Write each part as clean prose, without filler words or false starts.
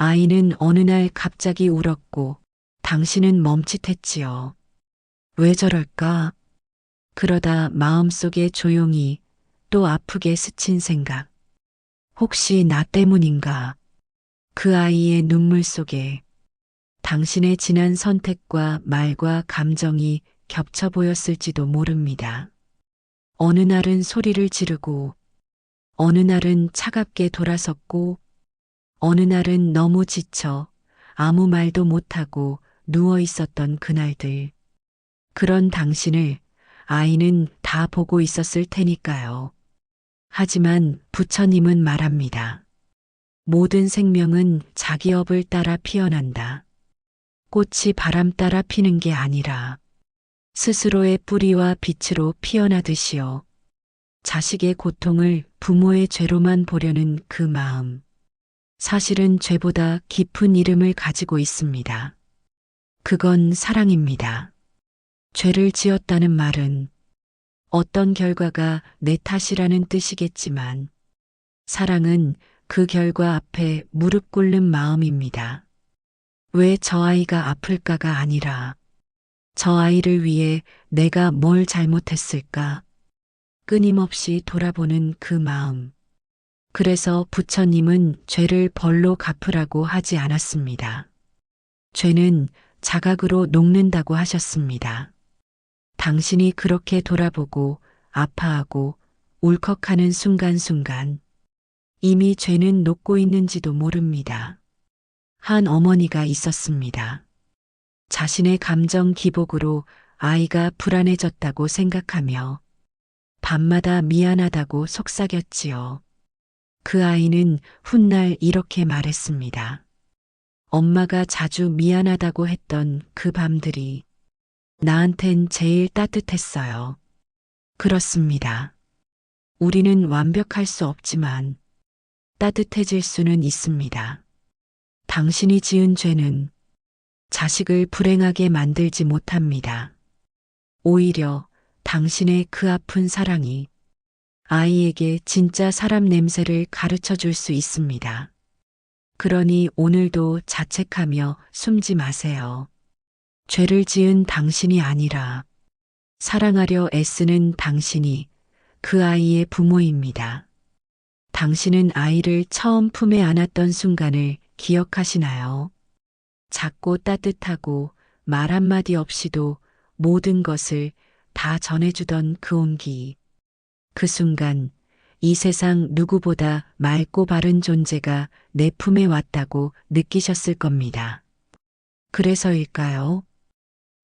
아이는 어느 날 갑자기 울었고 당신은 멈칫했지요. 왜 저럴까? 그러다 마음속에 조용히 또 아프게 스친 생각. 혹시 나 때문인가? 그 아이의 눈물 속에 당신의 지난 선택과 말과 감정이 겹쳐 보였을지도 모릅니다. 어느 날은 소리를 지르고, 어느 날은 차갑게 돌아섰고, 어느 날은 너무 지쳐 아무 말도 못하고 누워 있었던 그날들. 그런 당신을 아이는 다 보고 있었을 테니까요. 하지만 부처님은 말합니다. 모든 생명은 자기 업을 따라 피어난다. 꽃이 바람 따라 피는 게 아니라 스스로의 뿌리와 빛으로 피어나듯이요. 자식의 고통을 부모의 죄로만 보려는 그 마음. 사실은 죄보다 깊은 이름을 가지고 있습니다. 그건 사랑입니다. 죄를 지었다는 말은 어떤 결과가 내 탓이라는 뜻이겠지만 사랑은 그 결과 앞에 무릎 꿇는 마음입니다. 왜 저 아이가 아플까가 아니라 저 아이를 위해 내가 뭘 잘못했을까? 끊임없이 돌아보는 그 마음. 그래서 부처님은 죄를 벌로 갚으라고 하지 않았습니다. 죄는 자각으로 녹는다고 하셨습니다. 당신이 그렇게 돌아보고 아파하고 울컥하는 순간순간 이미 죄는 녹고 있는지도 모릅니다. 한 어머니가 있었습니다. 자신의 감정 기복으로 아이가 불안해졌다고 생각하며 밤마다 미안하다고 속삭였지요. 그 아이는 훗날 이렇게 말했습니다. 엄마가 자주 미안하다고 했던 그 밤들이 나한텐 제일 따뜻했어요. 그렇습니다. 우리는 완벽할 수 없지만 따뜻해질 수는 있습니다. 당신이 지은 죄는 자식을 불행하게 만들지 못합니다. 오히려 당신의 그 아픈 사랑이 아이에게 진짜 사람 냄새를 가르쳐 줄 수 있습니다. 그러니 오늘도 자책하며 숨지 마세요. 죄를 지은 당신이 아니라 사랑하려 애쓰는 당신이 그 아이의 부모입니다. 당신은 아이를 처음 품에 안았던 순간을 기억하시나요? 작고 따뜻하고 말 한마디 없이도 모든 것을 다 전해주던 그 온기. 그 순간 이 세상 누구보다 맑고 바른 존재가 내 품에 왔다고 느끼셨을 겁니다. 그래서일까요?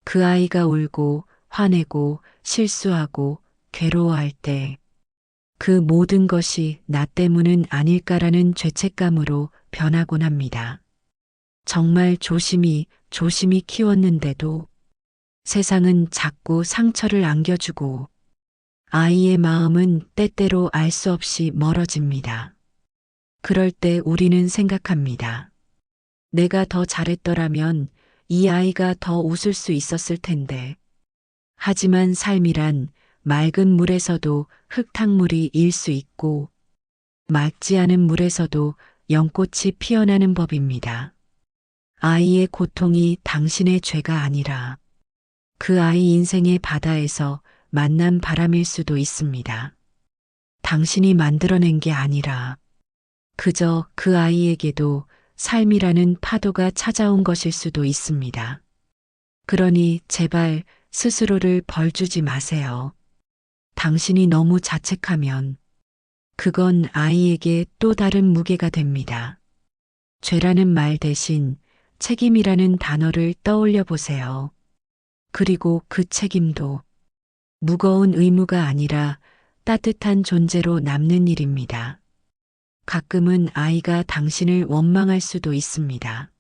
그 아이가 울고 화내고 실수하고 괴로워할 때 그 모든 것이 나 때문은 아닐까라는 죄책감으로 변하곤 합니다. 정말 조심히 조심히 키웠는데도 세상은 자꾸 상처를 안겨주고 아이의 마음은 때때로 알 수 없이 멀어집니다. 그럴 때 우리는 생각합니다. 내가 더 잘했더라면 이 아이가 더 웃을 수 있었을 텐데. 하지만 삶이란 맑은 물에서도 흙탕물이 일 수 있고 맑지 않은 물에서도 연꽃이 피어나는 법입니다. 아이의 고통이 당신의 죄가 아니라 그 아이 인생의 바다에서 만난 바람일 수도 있습니다. 당신이 만들어낸 게 아니라 그저 그 아이에게도 삶이라는 파도가 찾아온 것일 수도 있습니다. 그러니 제발 스스로를 벌주지 마세요. 당신이 너무 자책하면 그건 아이에게 또 다른 무게가 됩니다. 죄라는 말 대신 책임이라는 단어를 떠올려 보세요. 그리고 그 책임도 무거운 의무가 아니라 따뜻한 존재로 남는 일입니다. 가끔은 아이가 당신을 원망할 수도 있습니다.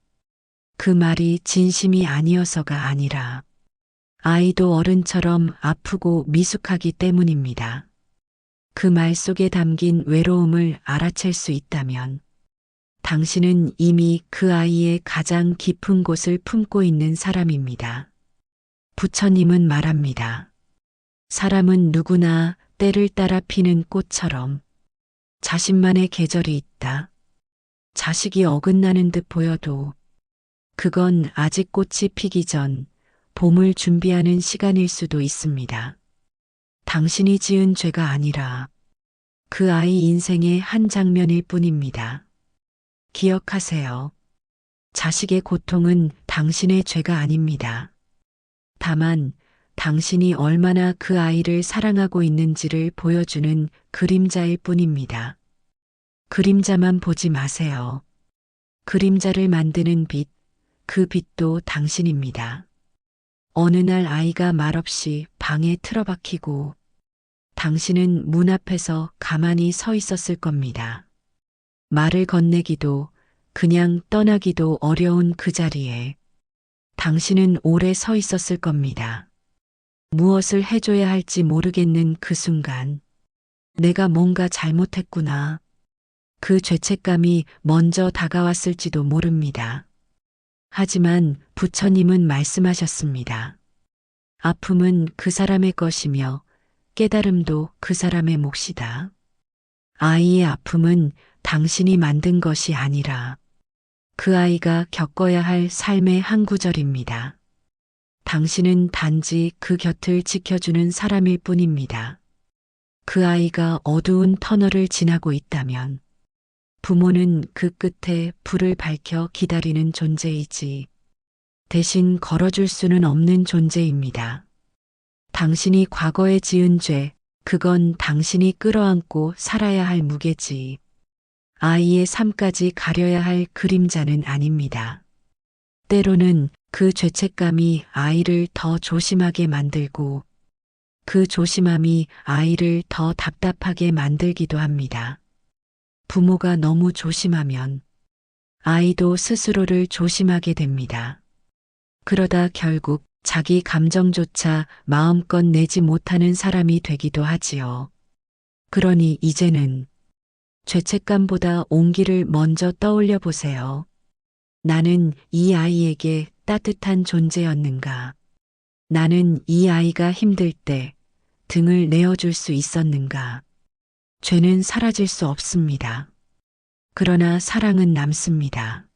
그 말이 진심이 아니어서가 아니라 아이도 어른처럼 아프고 미숙하기 때문입니다. 그 말 속에 담긴 외로움을 알아챌 수 있다면 당신은 이미 그 아이의 가장 깊은 곳을 품고 있는 사람입니다. 부처님은 말합니다. 사람은 누구나 때를 따라 피는 꽃처럼 자신만의 계절이 있다. 자식이 어긋나는 듯 보여도 그건 아직 꽃이 피기 전 봄을 준비하는 시간일 수도 있습니다. 당신이 지은 죄가 아니라 그 아이 인생의 한 장면일 뿐입니다. 기억하세요. 자식의 고통은 당신의 죄가 아닙니다. 다만 당신이 얼마나 그 아이를 사랑하고 있는지를 보여주는 그림자일 뿐입니다. 그림자만 보지 마세요. 그림자를 만드는 빛, 그 빛도 당신입니다. 어느 날 아이가 말없이 방에 틀어박히고 당신은 문 앞에서 가만히 서 있었을 겁니다. 말을 건네기도 그냥 떠나기도 어려운 그 자리에 당신은 오래 서 있었을 겁니다. 무엇을 해줘야 할지 모르겠는 그 순간, 내가 뭔가 잘못했구나. 그 죄책감이 먼저 다가왔을지도 모릅니다. 하지만 부처님은 말씀하셨습니다. 아픔은 그 사람의 것이며 깨달음도 그 사람의 몫이다. 아이의 아픔은 당신이 만든 것이 아니라 그 아이가 겪어야 할 삶의 한 구절입니다. 당신은 단지 그 곁을 지켜주는 사람일 뿐입니다. 그 아이가 어두운 터널을 지나고 있다면 부모는 그 끝에 불을 밝혀 기다리는 존재이지 대신 걸어줄 수는 없는 존재입니다. 당신이 과거에 지은 죄, 그건 당신이 끌어안고 살아야 할 무게지. 아이의 삶까지 가려야 할 그림자는 아닙니다. 때로는 그 죄책감이 아이를 더 조심하게 만들고 그 조심함이 아이를 더 답답하게 만들기도 합니다. 부모가 너무 조심하면 아이도 스스로를 조심하게 됩니다. 그러다 결국 자기 감정조차 마음껏 내지 못하는 사람이 되기도 하지요. 그러니 이제는 죄책감보다 온기를 먼저 떠올려 보세요. 나는 이 아이에게 따뜻한 존재였는가? 나는 이 아이가 힘들 때 등을 내어줄 수 있었는가? 죄는 사라질 수 없습니다. 그러나 사랑은 남습니다.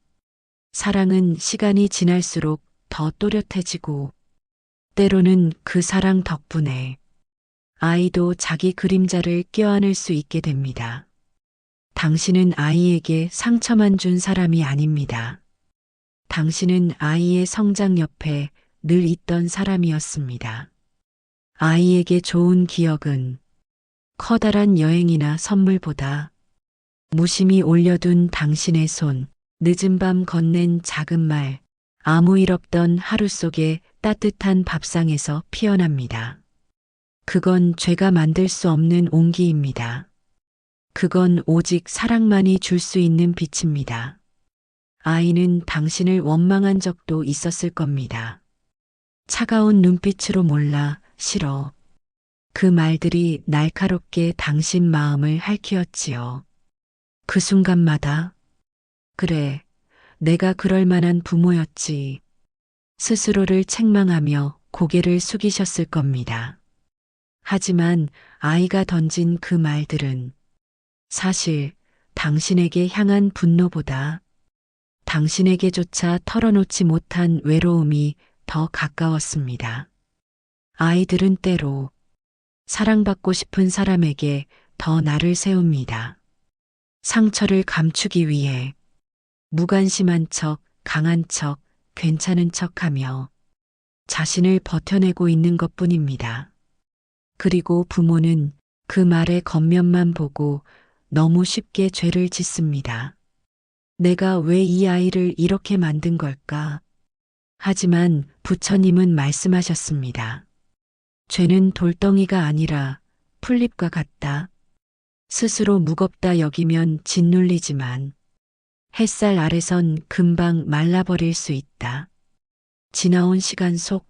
사랑은 시간이 지날수록 더 또렷해지고 때로는 그 사랑 덕분에 아이도 자기 그림자를 껴안을 수 있게 됩니다. 당신은 아이에게 상처만 준 사람이 아닙니다. 당신은 아이의 성장 옆에 늘 있던 사람이었습니다. 아이에게 좋은 기억은 커다란 여행이나 선물보다 무심히 올려둔 당신의 손, 늦은 밤 건넨 작은 말, 아무 일 없던 하루 속에 따뜻한 밥상에서 피어납니다. 그건 죄가 만들 수 없는 온기입니다. 그건 오직 사랑만이 줄 수 있는 빛입니다. 아이는 당신을 원망한 적도 있었을 겁니다. 차가운 눈빛으로 몰라, 싫어. 그 말들이 날카롭게 당신 마음을 핥히었지요. 그 순간마다, 그래, 내가 그럴 만한 부모였지. 스스로를 책망하며 고개를 숙이셨을 겁니다. 하지만 아이가 던진 그 말들은 사실 당신에게 향한 분노보다 당신에게조차 털어놓지 못한 외로움이 더 가까웠습니다. 아이들은 때로 사랑받고 싶은 사람에게 더 나를 세웁니다. 상처를 감추기 위해 무관심한 척, 강한 척, 괜찮은 척하며 자신을 버텨내고 있는 것뿐입니다. 그리고 부모는 그 말의 겉면만 보고 너무 쉽게 죄를 짓습니다. 내가 왜 이 아이를 이렇게 만든 걸까? 하지만 부처님은 말씀하셨습니다. 죄는 돌덩이가 아니라 풀잎과 같다. 스스로 무겁다 여기면 짓눌리지만 햇살 아래선 금방 말라버릴 수 있다. 지나온 시간 속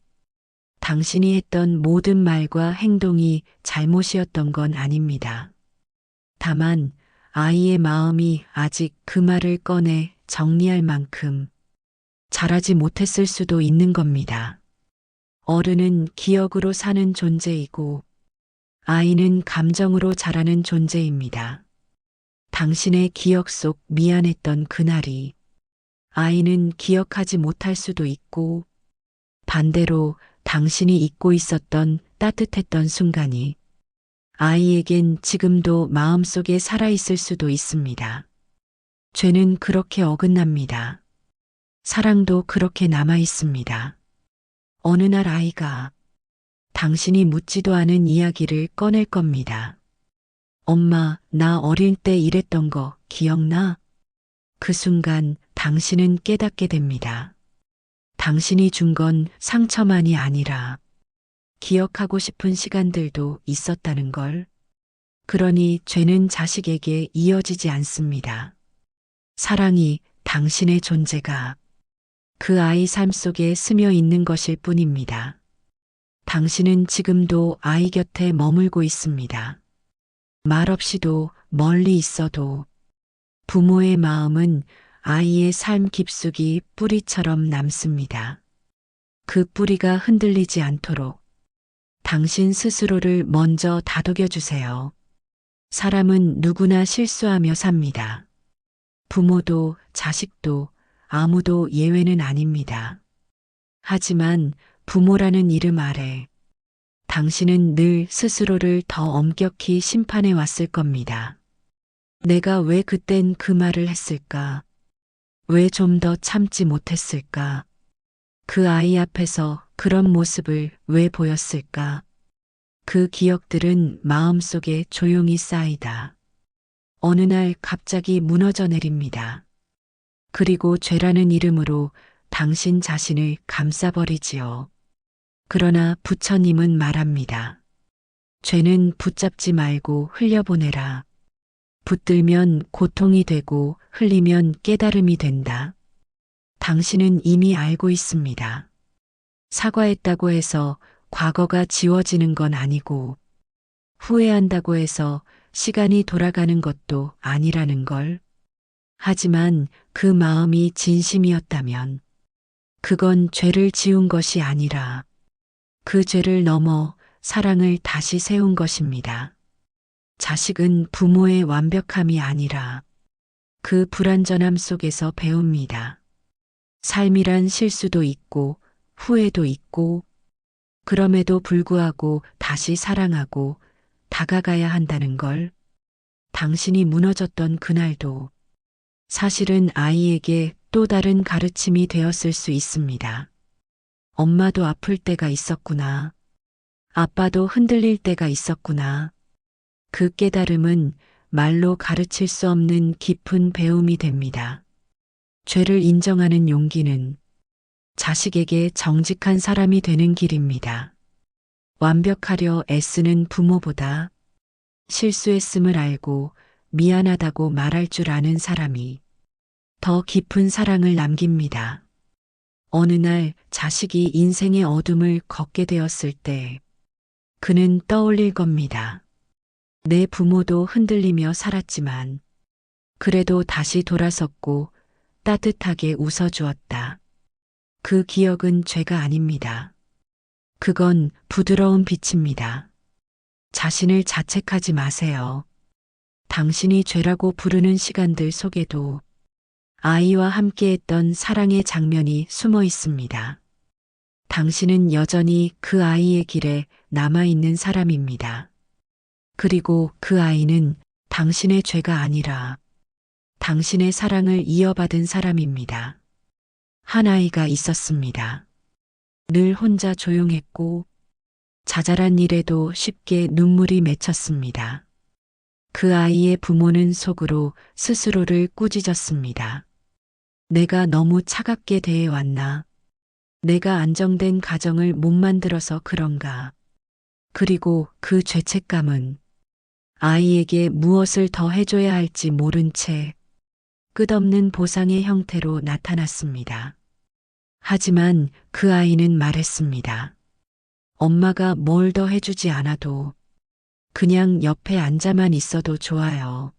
당신이 했던 모든 말과 행동이 잘못이었던 건 아닙니다. 다만 아이의 마음이 아직 그 말을 꺼내 정리할 만큼 자라지 못했을 수도 있는 겁니다. 어른은 기억으로 사는 존재이고 아이는 감정으로 자라는 존재입니다. 당신의 기억 속 미안했던 그날이 아이는 기억하지 못할 수도 있고 반대로 당신이 잊고 있었던 따뜻했던 순간이 아이에겐 지금도 마음속에 살아있을 수도 있습니다. 죄는 그렇게 어긋납니다. 사랑도 그렇게 남아있습니다. 어느 날 아이가 당신이 묻지도 않은 이야기를 꺼낼 겁니다. 엄마, 나 어릴 때 이랬던 거 기억나? 그 순간 당신은 깨닫게 됩니다. 당신이 준 건 상처만이 아니라 기억하고 싶은 시간들도 있었다는 걸. 그러니 죄는 자식에게 이어지지 않습니다. 사랑이, 당신의 존재가 그 아이 삶 속에 스며 있는 것일 뿐입니다. 당신은 지금도 아이 곁에 머물고 있습니다. 말없이도 멀리 있어도 부모의 마음은 아이의 삶 깊숙이 뿌리처럼 남습니다. 그 뿌리가 흔들리지 않도록 당신 스스로를 먼저 다독여 주세요. 사람은 누구나 실수하며 삽니다. 부모도 자식도 아무도 예외는 아닙니다. 하지만 부모라는 이름 아래 당신은 늘 스스로를 더 엄격히 심판해 왔을 겁니다. 내가 왜 그땐 그 말을 했을까? 왜 좀 더 참지 못했을까? 그 아이 앞에서 그런 모습을 왜 보였을까? 그 기억들은 마음속에 조용히 쌓이다. 어느 날 갑자기 무너져 내립니다. 그리고 죄라는 이름으로 당신 자신을 감싸버리지요. 그러나 부처님은 말합니다. 죄는 붙잡지 말고 흘려보내라. 붙들면 고통이 되고 흘리면 깨달음이 된다. 당신은 이미 알고 있습니다. 사과했다고 해서 과거가 지워지는 건 아니고 후회한다고 해서 시간이 돌아가는 것도 아니라는 걸. 하지만 그 마음이 진심이었다면 그건 죄를 지운 것이 아니라 그 죄를 넘어 사랑을 다시 세운 것입니다. 자식은 부모의 완벽함이 아니라 그 불완전함 속에서 배웁니다. 삶이란 실수도 있고 후회도 있고 그럼에도 불구하고 다시 사랑하고 다가가야 한다는 걸. 당신이 무너졌던 그날도 사실은 아이에게 또 다른 가르침이 되었을 수 있습니다. 엄마도 아플 때가 있었구나. 아빠도 흔들릴 때가 있었구나. 그 깨달음은 말로 가르칠 수 없는 깊은 배움이 됩니다. 죄를 인정하는 용기는 자식에게 정직한 사람이 되는 길입니다. 완벽하려 애쓰는 부모보다 실수했음을 알고 미안하다고 말할 줄 아는 사람이 더 깊은 사랑을 남깁니다. 어느 날 자식이 인생의 어둠을 걷게 되었을 때 그는 떠올릴 겁니다. 내 부모도 흔들리며 살았지만 그래도 다시 돌아섰고 따뜻하게 웃어주었다. 그 기억은 죄가 아닙니다. 그건 부드러운 빛입니다. 자신을 자책하지 마세요. 당신이 죄라고 부르는 시간들 속에도 아이와 함께했던 사랑의 장면이 숨어 있습니다. 당신은 여전히 그 아이의 길에 남아있는 사람입니다. 그리고 그 아이는 당신의 죄가 아니라 당신의 사랑을 이어받은 사람입니다. 한 아이가 있었습니다. 늘 혼자 조용했고 자잘한 일에도 쉽게 눈물이 맺혔습니다. 그 아이의 부모는 속으로 스스로를 꾸짖었습니다. 내가 너무 차갑게 대해왔나? 내가 안정된 가정을 못 만들어서 그런가? 그리고 그 죄책감은 아이에게 무엇을 더 해줘야 할지 모른 채 끝없는 보상의 형태로 나타났습니다. 하지만 그 아이는 말했습니다. 엄마가 뭘 더 해주지 않아도 그냥 옆에 앉아만 있어도 좋아요.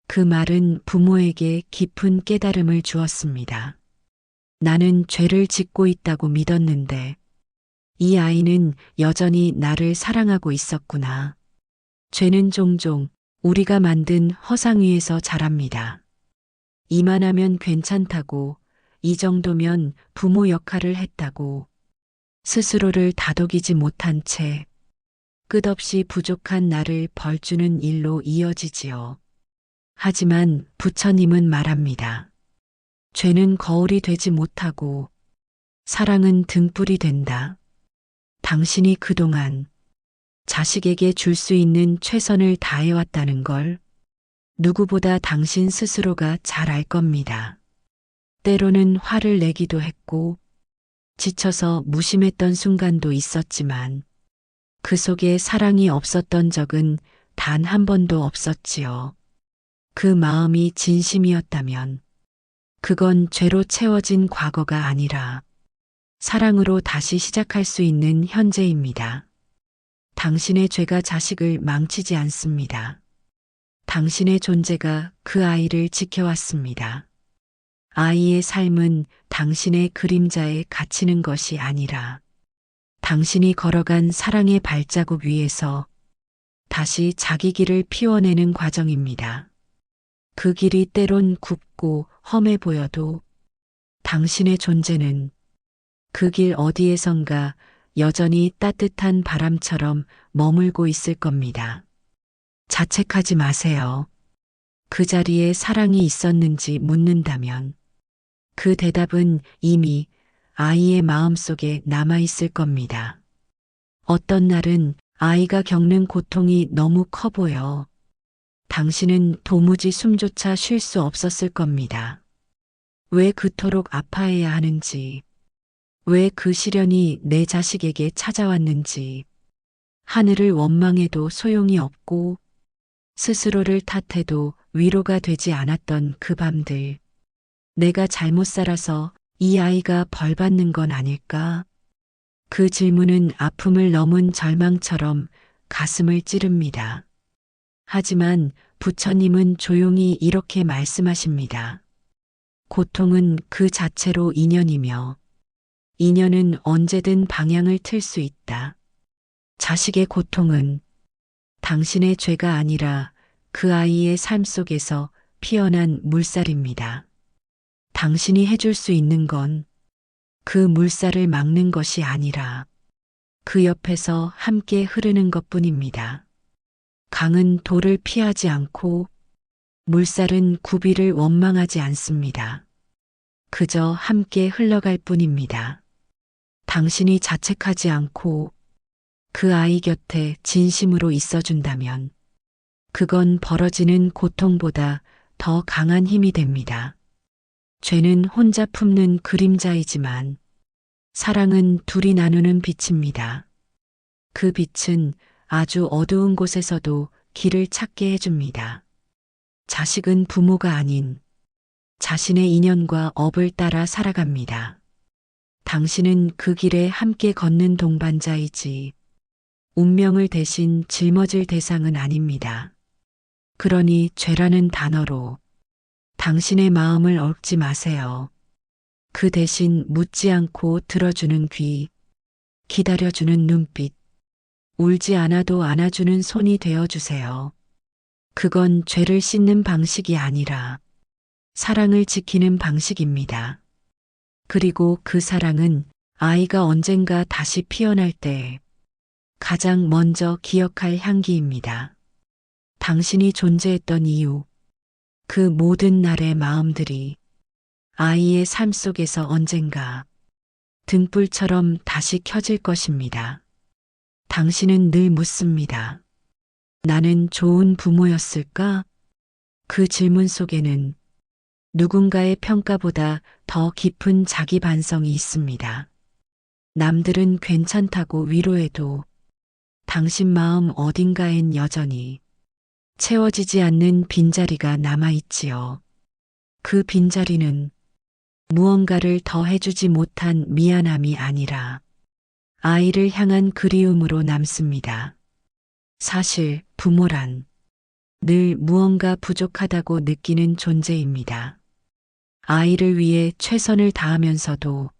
그 말은 부모에게 깊은 깨달음을 주었습니다. 나는 죄를 짓고 있다고 믿었는데 이 아이는 여전히 나를 사랑하고 있었구나. 죄는 종종 우리가 만든 허상 위에서 자랍니다. 이만하면 괜찮다고, 이 정도면 부모 역할을 했다고, 스스로를 다독이지 못한 채 끝없이 부족한 나를 벌주는 일로 이어지지요. 하지만 부처님은 말합니다. 죄는 거울이 되지 못하고 사랑은 등불이 된다. 당신이 그동안 자식에게 줄 수 있는 최선을 다해왔다는 걸 누구보다 당신 스스로가 잘 알 겁니다. 때로는 화를 내기도 했고 지쳐서 무심했던 순간도 있었지만 그 속에 사랑이 없었던 적은 단 한 번도 없었지요. 그 마음이 진심이었다면 그건 죄로 채워진 과거가 아니라 사랑으로 다시 시작할 수 있는 현재입니다. 당신의 죄가 자식을 망치지 않습니다. 당신의 존재가 그 아이를 지켜왔습니다. 아이의 삶은 당신의 그림자에 갇히는 것이 아니라 당신이 걸어간 사랑의 발자국 위에서 다시 자기 길을 피워내는 과정입니다. 그 길이 때론 굽고 험해 보여도 당신의 존재는 그 길 어디에선가 여전히 따뜻한 바람처럼 머물고 있을 겁니다. 자책하지 마세요. 그 자리에 사랑이 있었는지 묻는다면 그 대답은 이미 아이의 마음속에 남아있을 겁니다. 어떤 날은 아이가 겪는 고통이 너무 커 보여 당신은 도무지 숨조차 쉴 수 없었을 겁니다. 왜 그토록 아파해야 하는지, 왜 그 시련이 내 자식에게 찾아왔는지, 하늘을 원망해도 소용이 없고, 스스로를 탓해도 위로가 되지 않았던 그 밤들. 내가 잘못 살아서 이 아이가 벌 받는 건 아닐까? 그 질문은 아픔을 넘은 절망처럼 가슴을 찌릅니다. 하지만 부처님은 조용히 이렇게 말씀하십니다. 고통은 그 자체로 인연이며 인연은 언제든 방향을 틀 수 있다. 자식의 고통은 당신의 죄가 아니라 그 아이의 삶 속에서 피어난 물살입니다. 당신이 해줄 수 있는 건 그 물살을 막는 것이 아니라 그 옆에서 함께 흐르는 것뿐입니다. 강은 돌을 피하지 않고 물살은 구비를 원망하지 않습니다. 그저 함께 흘러갈 뿐입니다. 당신이 자책하지 않고 그 아이 곁에 진심으로 있어준다면 그건 벌어지는 고통보다 더 강한 힘이 됩니다. 죄는 혼자 품는 그림자이지만 사랑은 둘이 나누는 빛입니다. 그 빛은 아주 어두운 곳에서도 길을 찾게 해줍니다. 자식은 부모가 아닌 자신의 인연과 업을 따라 살아갑니다. 당신은 그 길에 함께 걷는 동반자이지 운명을 대신 짊어질 대상은 아닙니다. 그러니 죄라는 단어로 당신의 마음을 얽지 마세요. 그 대신 묻지 않고 들어주는 귀, 기다려주는 눈빛, 울지 않아도 안아주는 손이 되어주세요. 그건 죄를 씻는 방식이 아니라 사랑을 지키는 방식입니다. 그리고 그 사랑은 아이가 언젠가 다시 피어날 때 가장 먼저 기억할 향기입니다. 당신이 존재했던 이유, 그 모든 날의 마음들이 아이의 삶 속에서 언젠가 등불처럼 다시 켜질 것입니다. 당신은 늘 묻습니다. 나는 좋은 부모였을까? 그 질문 속에는 누군가의 평가보다 더 깊은 자기 반성이 있습니다. 남들은 괜찮다고 위로해도 당신 마음 어딘가엔 여전히 채워지지 않는 빈자리가 남아있지요. 그 빈자리는 무언가를 더 해주지 못한 미안함이 아니라 아이를 향한 그리움으로 남습니다. 사실 부모란 늘 무언가 부족하다고 느끼는 존재입니다. 아이를 위해 최선을 다하면서도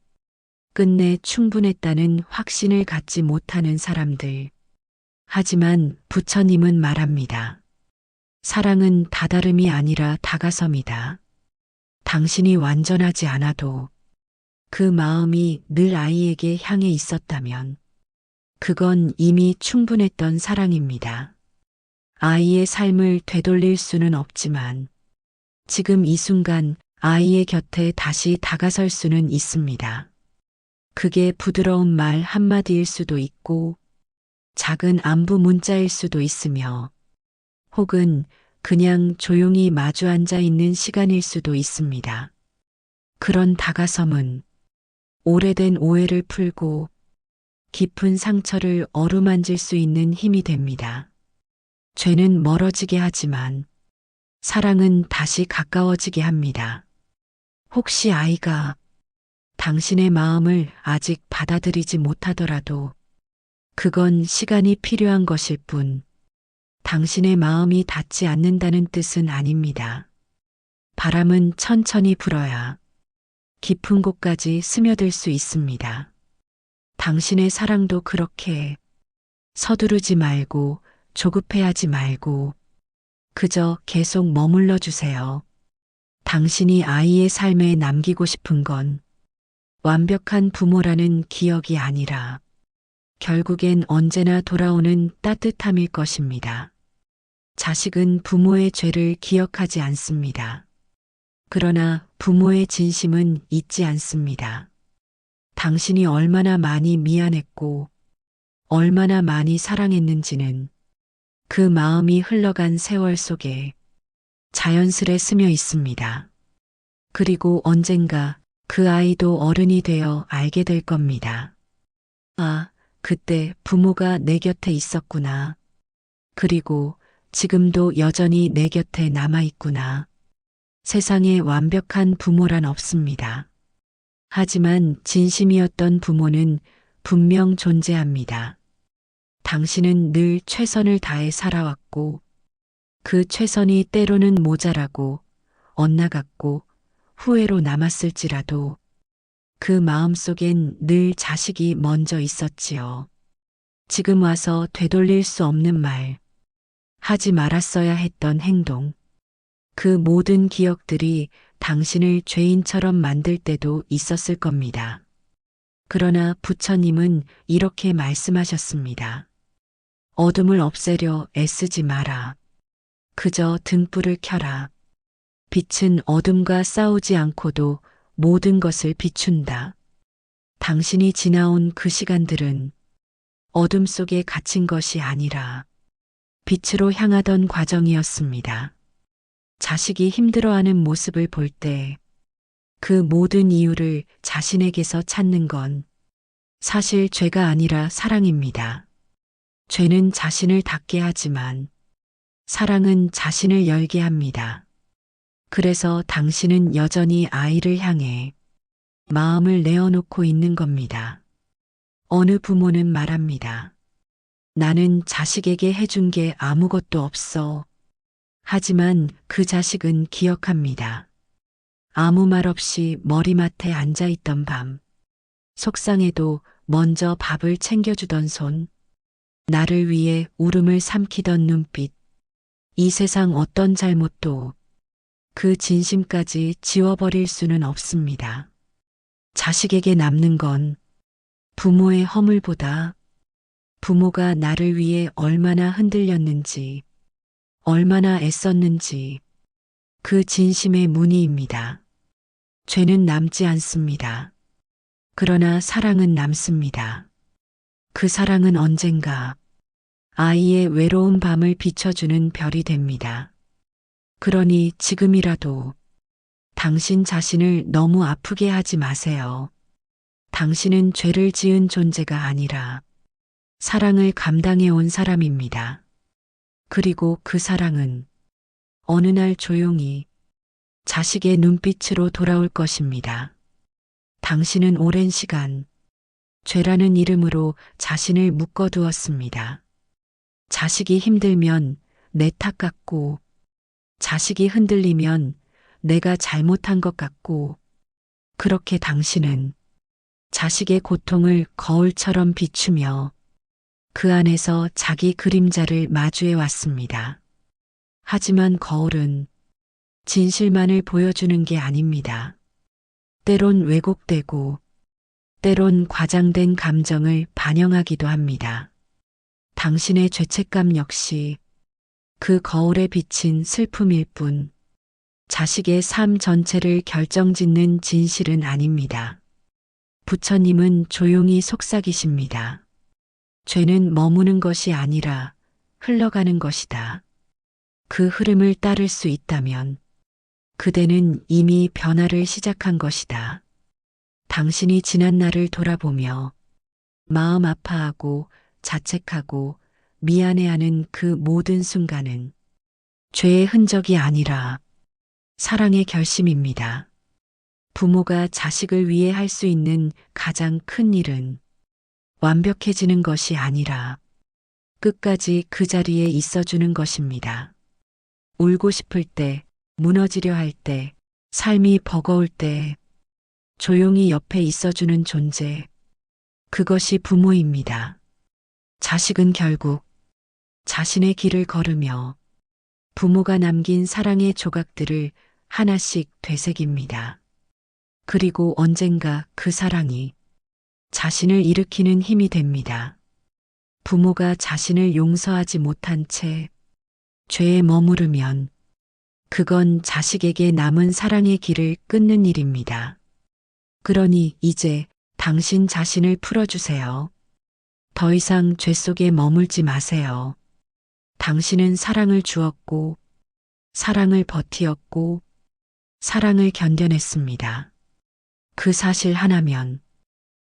끝내 충분했다는 확신을 갖지 못하는 사람들. 하지만 부처님은 말합니다. 사랑은 다다름이 아니라 다가섬이다. 당신이 완전하지 않아도 그 마음이 늘 아이에게 향해 있었다면 그건 이미 충분했던 사랑입니다. 아이의 삶을 되돌릴 수는 없지만 지금 이 순간 아이의 곁에 다시 다가설 수는 있습니다. 그게 부드러운 말 한마디일 수도 있고 작은 안부 문자일 수도 있으며 혹은 그냥 조용히 마주 앉아 있는 시간일 수도 있습니다. 그런 다가섬은 오래된 오해를 풀고 깊은 상처를 어루만질 수 있는 힘이 됩니다. 죄는 멀어지게 하지만 사랑은 다시 가까워지게 합니다. 혹시 아이가 당신의 마음을 아직 받아들이지 못하더라도 그건 시간이 필요한 것일 뿐 당신의 마음이 닿지 않는다는 뜻은 아닙니다. 바람은 천천히 불어야 깊은 곳까지 스며들 수 있습니다. 당신의 사랑도 그렇게 서두르지 말고 조급해하지 말고 그저 계속 머물러 주세요. 당신이 아이의 삶에 남기고 싶은 건 완벽한 부모라는 기억이 아니라 결국엔 언제나 돌아오는 따뜻함일 것입니다. 자식은 부모의 죄를 기억하지 않습니다. 그러나 부모의 진심은 잊지 않습니다. 당신이 얼마나 많이 미안했고 얼마나 많이 사랑했는지는 그 마음이 흘러간 세월 속에 자연스레 스며 있습니다. 그리고 언젠가 그 아이도 어른이 되어 알게 될 겁니다. 아, 그때 부모가 내 곁에 있었구나. 그리고 지금도 여전히 내 곁에 남아 있구나. 세상에 완벽한 부모란 없습니다. 하지만 진심이었던 부모는 분명 존재합니다. 당신은 늘 최선을 다해 살아왔고 그 최선이 때로는 모자라고 엇나갔고 후회로 남았을지라도 그 마음속엔 늘 자식이 먼저 있었지요. 지금 와서 되돌릴 수 없는 말, 하지 말았어야 했던 행동, 그 모든 기억들이 당신을 죄인처럼 만들 때도 있었을 겁니다. 그러나 부처님은 이렇게 말씀하셨습니다. 어둠을 없애려 애쓰지 마라. 그저 등불을 켜라. 빛은 어둠과 싸우지 않고도 모든 것을 비춘다. 당신이 지나온 그 시간들은 어둠 속에 갇힌 것이 아니라 빛으로 향하던 과정이었습니다. 자식이 힘들어하는 모습을 볼 때 그 모든 이유를 자신에게서 찾는 건 사실 죄가 아니라 사랑입니다. 죄는 자신을 닫게 하지만 사랑은 자신을 열게 합니다. 그래서 당신은 여전히 아이를 향해 마음을 내어놓고 있는 겁니다. 어느 부모는 말합니다. 나는 자식에게 해준 게 아무것도 없어. 하지만 그 자식은 기억합니다. 아무 말 없이 머리맡에 앉아있던 밤, 속상해도 먼저 밥을 챙겨주던 손, 나를 위해 울음을 삼키던 눈빛, 이 세상 어떤 잘못도 그 진심까지 지워버릴 수는 없습니다. 자식에게 남는 건 부모의 허물보다 부모가 나를 위해 얼마나 흔들렸는지, 얼마나 애썼는지 그 진심의 무늬입니다. 죄는 남지 않습니다. 그러나 사랑은 남습니다. 그 사랑은 언젠가 아이의 외로운 밤을 비춰주는 별이 됩니다. 그러니 지금이라도 당신 자신을 너무 아프게 하지 마세요. 당신은 죄를 지은 존재가 아니라 사랑을 감당해온 사람입니다. 그리고 그 사랑은 어느 날 조용히 자식의 눈빛으로 돌아올 것입니다. 당신은 오랜 시간 죄라는 이름으로 자신을 묶어두었습니다. 자식이 힘들면 내 탓 같고, 자식이 흔들리면 내가 잘못한 것 같고, 그렇게 당신은 자식의 고통을 거울처럼 비추며 그 안에서 자기 그림자를 마주해 왔습니다. 하지만 거울은 진실만을 보여주는 게 아닙니다. 때론 왜곡되고 때론 과장된 감정을 반영하기도 합니다. 당신의 죄책감 역시 그 거울에 비친 슬픔일 뿐 자식의 삶 전체를 결정짓는 진실은 아닙니다. 부처님은 조용히 속삭이십니다. 죄는 머무는 것이 아니라 흘러가는 것이다. 그 흐름을 따를 수 있다면 그대는 이미 변화를 시작한 것이다. 당신이 지난 날을 돌아보며 마음 아파하고 자책하고 미안해하는 그 모든 순간은 죄의 흔적이 아니라 사랑의 결심입니다. 부모가 자식을 위해 할 수 있는 가장 큰 일은 완벽해지는 것이 아니라 끝까지 그 자리에 있어주는 것입니다. 울고 싶을 때, 무너지려 할 때, 삶이 버거울 때 조용히 옆에 있어주는 존재, 그것이 부모입니다. 자식은 결국 자신의 길을 걸으며 부모가 남긴 사랑의 조각들을 하나씩 되새깁니다. 그리고 언젠가 그 사랑이 자신을 일으키는 힘이 됩니다. 부모가 자신을 용서하지 못한 채 죄에 머무르면 그건 자식에게 남은 사랑의 길을 끊는 일입니다. 그러니 이제 당신 자신을 풀어주세요. 더 이상 죄 속에 머물지 마세요. 당신은 사랑을 주었고, 사랑을 버티었고, 사랑을 견뎌냈습니다. 그 사실 하나면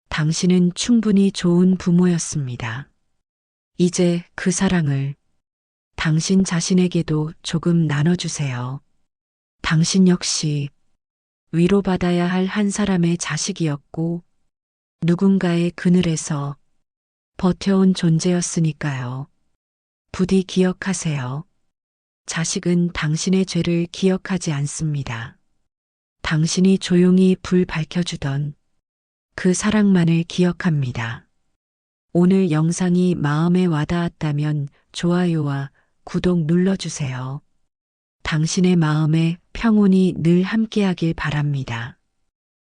당신은 충분히 좋은 부모였습니다. 이제 그 사랑을 당신 자신에게도 조금 나눠주세요. 당신 역시 위로받아야 할 한 사람의 자식이었고 누군가의 그늘에서 버텨온 존재였으니까요. 부디 기억하세요. 자식은 당신의 죄를 기억하지 않습니다. 당신이 조용히 불 밝혀주던 그 사랑만을 기억합니다. 오늘 영상이 마음에 와닿았다면 좋아요와 구독 눌러주세요. 당신의 마음에 평온이 늘 함께하길 바랍니다.